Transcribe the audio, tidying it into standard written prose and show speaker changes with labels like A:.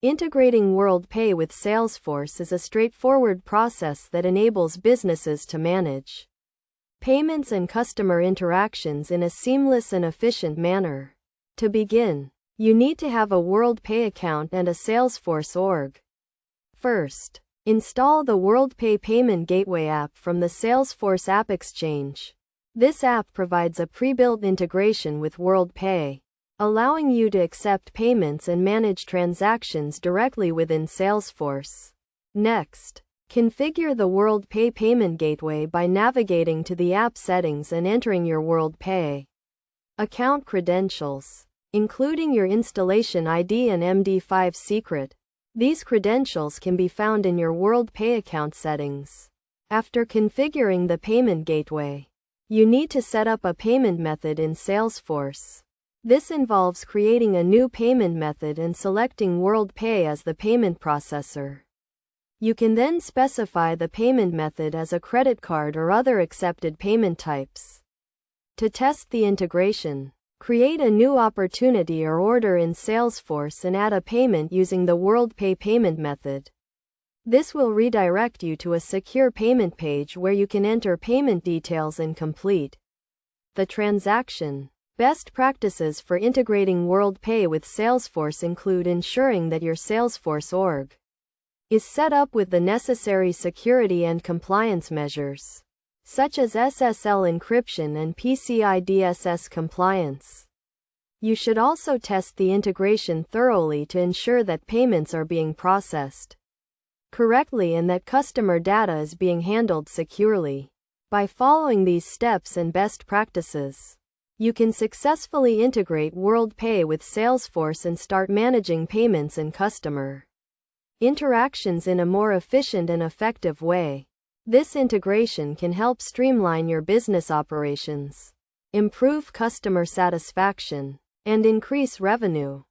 A: Integrating WorldPay with Salesforce is a straightforward process that enables businesses to manage payments and customer interactions in a seamless and efficient manner. To begin, you need to have a WorldPay account and a Salesforce org. First, install the WorldPay Payment Gateway app from the Salesforce App Exchange. This app provides a pre-built integration with WorldPay, allowing you to accept payments and manage transactions directly within Salesforce. Next, configure the WorldPay Payment Gateway by navigating to the app settings and entering your WorldPay account credentials, including your installation ID and MD5 secret. These credentials can be found in your WorldPay account settings. After configuring the payment gateway, you need to set up a payment method in Salesforce. This involves creating a new payment method and selecting WorldPay as the payment processor. You can then specify the payment method as a credit card or other accepted payment types. To test the integration, create a new opportunity or order in Salesforce and add a payment using the WorldPay payment method. This will redirect you to a secure payment page where you can enter payment details and complete the transaction. Best practices for integrating WorldPay with Salesforce include ensuring that your Salesforce org is set up with the necessary security and compliance measures, such as SSL encryption and PCI DSS compliance. You should also test the integration thoroughly to ensure that payments are being processed correctly and that customer data is being handled securely. By following these steps and best practices, you can successfully integrate WorldPay with Salesforce and start managing payments and customer interactions in a more efficient and effective way. This integration can help streamline your business operations, improve customer satisfaction, and increase revenue.